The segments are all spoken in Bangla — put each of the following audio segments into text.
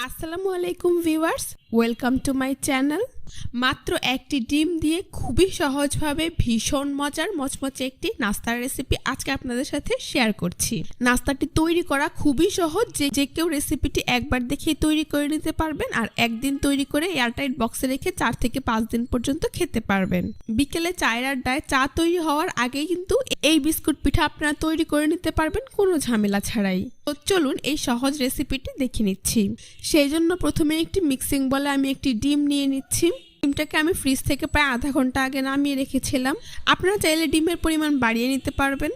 আসসালামু আলাইকুম viewers, welcome to my channel. মাত্র একটি ডিম দিয়ে খুবই সহজভাবে ভীষণ মজার মচমচে একটি নাস্তার রেসিপি আজকে আপনাদের সাথে শেয়ার করছি। নাস্তাটি তৈরি করা খুবই সহজ, যে কেউ রেসিপিটি একবার দেখে তৈরি করে নিতে পারবেন আর একদিন তৈরি করে এয়ারটাইট বক্সে রেখে 4 থেকে 5 দিন পর্যন্ত খেতে পারবেন। বিকেলে চায়ের আড্ডায় চা তৈরি হওয়ার আগেই কিন্তু এই বিস্কুট পিঠা আপনারা তৈরি করে নিতে পারবেন কোনো ঝামেলা ছাড়াই। তো চলুন এই সহজ রেসিপিটি দেখে নিচ্ছি। সেই জন্য প্রথমে একটি মিক্সিং বলে আমি একটি ডিম নিয়ে নিচ্ছি। ডিমটাকে আমি ফ্রিজ থেকে প্রায় আধা ঘন্টা আগে নামিয়ে রেখেছিলাম। আপনারা চাইলে ডিমের পরিমাণ বাড়িয়ে নিতে পারবেন।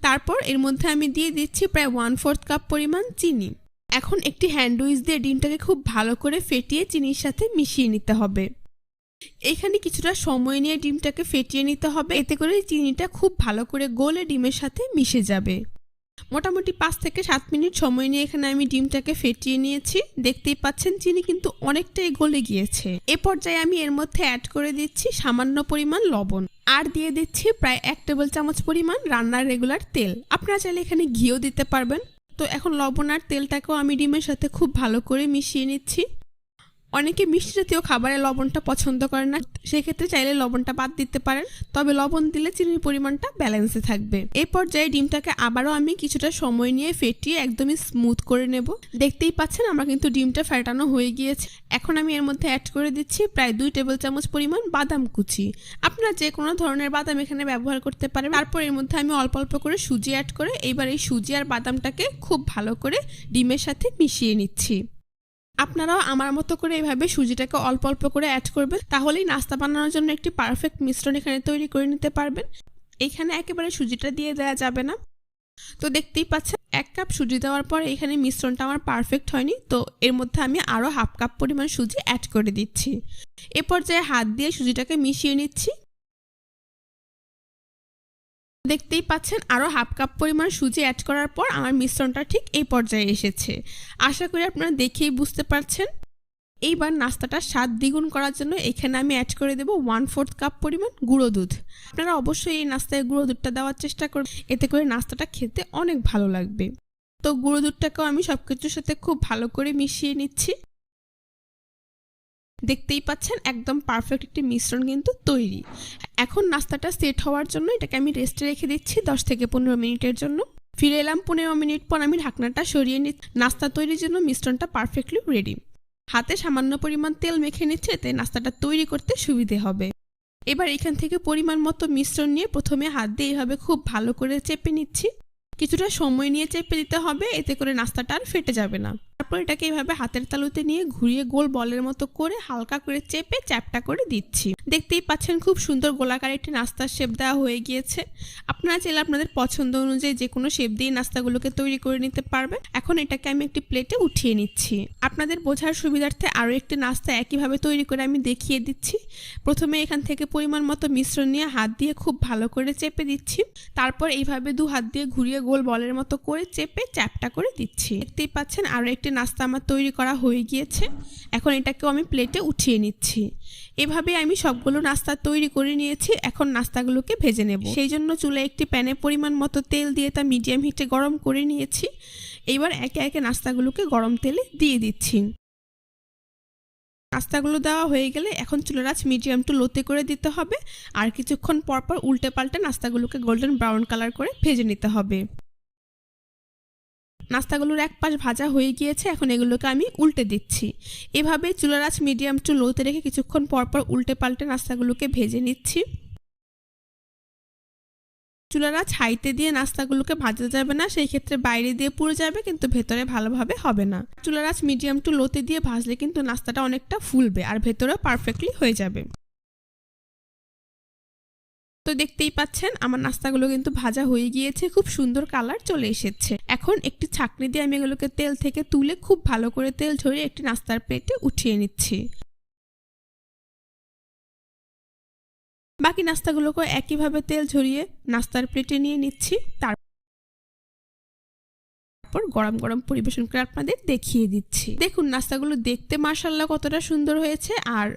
তারপর এর মধ্যে আমি দিয়ে দিচ্ছি প্রায় 1/4 কাপ পরিমাণ চিনি। এখন একটি হ্যান্ড উইচ দিয়ে ডিমটাকে খুব ভালো করে ফেটিয়ে চিনির সাথে মিশিয়ে নিতে হবে। এখানে কিছুটা সময় নিয়ে ডিমটাকে ফেটিয়ে নিতে হবে, এতে করে চিনিটা খুব ভালো করে গলে ডিমের সাথে মিশে যাবে। মোটামুটি 5 থেকে 7 মিনিট সময় নিয়ে এখানে আমি ডিমটাকে ফেটিয়ে নিয়েছি। দেখতেই পাচ্ছেন চিনি কিন্তু অনেকটাই গলে গিয়েছে। এ পর্যায়ে আমি এর মধ্যে অ্যাড করে দিচ্ছি সামান্য পরিমাণ লবণ আর দিয়ে দিচ্ছি প্রায় 1 টেবিল চামচ পরিমাণ রান্নার রেগুলার তেল। আপনারা চাইলে এখানে ঘিও দিতে পারবেন। তো এখন লবণ আর তেলটাকেও আমি ডিমের সাথে খুব ভালো করে মিশিয়ে নিচ্ছি। অনেকে মিষ্টি জাতীয় খাবারে লবণটা পছন্দ করে না, সেক্ষেত্রে চাইলে লবণটা বাদ দিতে পারেন, তবে লবণ দিলে চিনির পরিমাণটা ব্যালেন্সে থাকবে। এই পর্যায়ে ডিমটাকে আবারও আমি কিছুটা সময় নিয়ে ফেটিয়ে একদমই স্মুথ করে নেব। দেখতেই পাচ্ছেন আমার কিন্তু ডিমটা ফেটানো হয়ে গিয়েছে। এখন আমি এর মধ্যে অ্যাড করে দিচ্ছি প্রায় 2 টেবিল চামচ পরিমাণ বাদাম কুচি। আপনারা যে কোনো ধরনের বাদাম এখানে ব্যবহার করতে পারেন। তারপর এর মধ্যে আমি অল্প অল্প করে সুজি অ্যাড করে এইবার এই সুজি আর বাদামটাকে খুব ভালো করে ডিমের সাথে মিশিয়ে নিচ্ছি। আপনারাও আমার মতো করে এইভাবে সুজিটাকে অল্প অল্প করে অ্যাড করবেন, তাহলেই নাস্তা বানানোর জন্য একটি পারফেক্ট মিশ্রণ এখানে তৈরি করে নিতে পারবেন। এখানে একেবারে সুজিটা দিয়ে দেওয়া যাবে না। তো দেখতেই পাচ্ছেন 1 কাপ সুজি দেওয়ার পর এখানে মিশ্রণটা আমার পারফেক্ট হয়নি, তো এর মধ্যে আমি আরও 1/2 কাপ পরিমাণ সুজি অ্যাড করে দিচ্ছি। এ পর্যায়ে হাত দিয়ে সুজিটাকে মিশিয়ে নিচ্ছি। দেখতেই পাচ্ছেন আরও 1/2 কাপ পরিমাণ সুজি অ্যাড করার পর আমার মিশ্রণটা ঠিক এই পর্যায়ে এসেছে। আশা করি আপনারা দেখেই বুঝতে পারছেন। এইবার নাস্তাটার স্বাদ দ্বিগুণ করার জন্য এখানে আমি অ্যাড করে দেব 1/4 কাপ পরিমাণ গুঁড়ো দুধ। আপনারা অবশ্যই এই নাস্তায় গুঁড়ো দুধটা দেওয়ার চেষ্টা করবেন, এতে করে নাস্তাটা খেতে অনেক ভালো লাগবে। তো গুঁড়ো দুধটাকেও আমি সবকিছুর সাথে খুব ভালো করে মিশিয়ে নিচ্ছি। দেখতেই পাচ্ছেন একদম পারফেক্ট একটি মিশ্রণ কিন্তু তৈরি। এখন নাস্তাটা সেট হওয়ার জন্য এটাকে আমি রেস্টে রেখে দিচ্ছি 10 থেকে 15 মিনিটের জন্য। ফিরে এলাম 15 মিনিট পর। আমি ঢাকনাটা সরিয়ে নিচ্ছি। নাস্তা তৈরির জন্য মিশ্রণটা পারফেক্টলি রেডি। হাতে সামান্য পরিমাণ তেল মেখে নিচ্ছে, এতে নাস্তাটা তৈরি করতে সুবিধে হবে। এবার এখান থেকে পরিমাণ মতো মিশ্রণ নিয়ে প্রথমে হাত দিয়ে এইভাবে খুব ভালো করে চেপে নিচ্ছি। কিছুটা সময় নিয়ে চেপে দিতে হবে, এতে করে নাস্তাটা আর ফেটে যাবে না। তারপর এটাকে এইভাবে হাতের তালুতে নিয়ে ঘুরিয়ে গোল বলের মতো করে হালকা করে চেপে চ্যাপটা করে দিচ্ছি। দেখতেই পাচ্ছেন খুব সুন্দর গোলাকার একটি নাস্তার শেপ দেওয়া হয়ে গিয়েছে। আপনারা চাইলে আপনাদের পছন্দ অনুযায়ী যে কোনো শেপ দিয়ে নাস্তাগুলোকে তৈরি করে নিতে পারবেন। এখন এটাকে আমি একটি প্লেটে উঠিয়ে নিচ্ছি। আপনাদের বোঝার সুবিধার্থে আরও একটি নাস্তা একইভাবে তৈরি করে আমি দেখিয়ে দিচ্ছি। প্রথমে এখান থেকে পরিমাণ মতো মিশ্রণ নিয়ে হাত দিয়ে খুব ভালো করে চেপে দিচ্ছি। তারপর এইভাবে 2 হাত দিয়ে ঘুরিয়ে গোল বলের মতো করে চেপে চ্যাপটা করে দিচ্ছি। দেখতেই পাচ্ছেন আরও একটি নাস্তা আমার তৈরি করা হয়ে গিয়েছে। এখন এটাকেও আমি প্লেটে উঠিয়ে নিচ্ছি। এভাবে আমি সবগুলো নাস্তা তৈরি করে নিয়েছি। এখন নাস্তাগুলোকে ভেজে নেব। সেই জন্য চুলায় একটি প্যানে পরিমাণ মতো তেল দিয়ে তা মিডিয়াম হিটে গরম করে নিয়েছি। এইবার একে একে নাস্তাগুলোকে গরম তেলে দিয়ে দিচ্ছি। নাস্তাগুলো দেওয়া হয়ে গেলে এখন চুলার আঁচ মিডিয়াম টু লোতে করে দিতে হবে আর কিছুক্ষণ পর পর উল্টে পাল্টে নাস্তাগুলোকে গোল্ডেন ব্রাউন কালার করে ভেজে নিতে হবে। নাস্তাগুলোর এক পাশ ভাজা হয়ে গিয়েছে, এখন এগুলোকে আমি উল্টে দিচ্ছি। এভাবে চুলার আঁচ মিডিয়াম টু লোতে রেখে কিছুক্ষণ পর পর উল্টে পাল্টে নাস্তাগুলোকে ভেজে নিচ্ছি। চুলার আঁচ হাইতে দিয়ে নাস্তাগুলোকে ভাজা যাবে না, সেই ক্ষেত্রে বাইরে দিয়ে পুড়ে যাবে কিন্তু ভেতরে ভালোভাবে হবে না। চুলার আঁচ মিডিয়াম টু লোতে দিয়ে ভাজলে কিন্তু নাস্তাটা অনেকটা ফুলবে আর ভেতরেও পারফেক্টলি হয়ে যাবে। তো দেখতেই পাচ্ছেন আমার নাস্তাগুলো কিন্তু ভাজা হয়ে গিয়েছে, খুব সুন্দর কালার চলে এসেছে। এখন একটি ছাঁকনি দিয়ে আমি এগুলোকে তেল থেকে তুলে খুব ভালো করে তেল ঝরিয়ে একটি নাস্তার প্লেটে উঠিয়ে নিচ্ছি। বাকি নাস্তাগুলোকে একইভাবে তেল ঝরিয়ে নাস্তার প্লেটে নিয়ে নিচ্ছি। তারপর গরম গরম পরিবেশন করে আপনাদের দেখিয়ে দিচ্ছি। দেখুন নাস্তাগুলো দেখতে মাশাআল্লাহ কতটা সুন্দর হয়েছে আর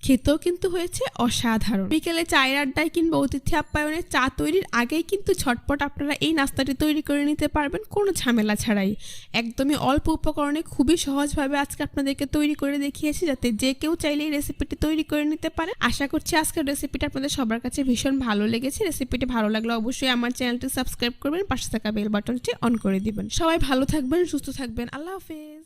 খেতেও কিন্তু হয়েছে অসাধারণ। বিকেলে চায়ের আড্ডায় কিংবা অতিথি আপ্যায়নে চা তৈরির আগেই কিন্তু ঝটপট আপনারা এই নাস্তাটি তৈরি করে নিতে পারবেন কোনো ঝামেলা ছাড়াই। একদমই অল্প উপকরণে খুবই সহজভাবে আজকে আপনাদেরকে তৈরি করে দেখিয়েছি, যাতে যে কেউ চাইলে এই রেসিপিটি তৈরি করে নিতে পারে। আশা করছি আজকের রেসিপিটা আপনাদের সবার কাছে ভীষণ ভালো লেগেছে। রেসিপিটি ভালো লাগলে অবশ্যই আমার চ্যানেলটি সাবস্ক্রাইব করবেন, পাশে থাকা বেল বাটনটি অন করে দিবেন। সবাই ভালো থাকবেন, সুস্থ থাকবেন। আল্লাহ হাফেজ।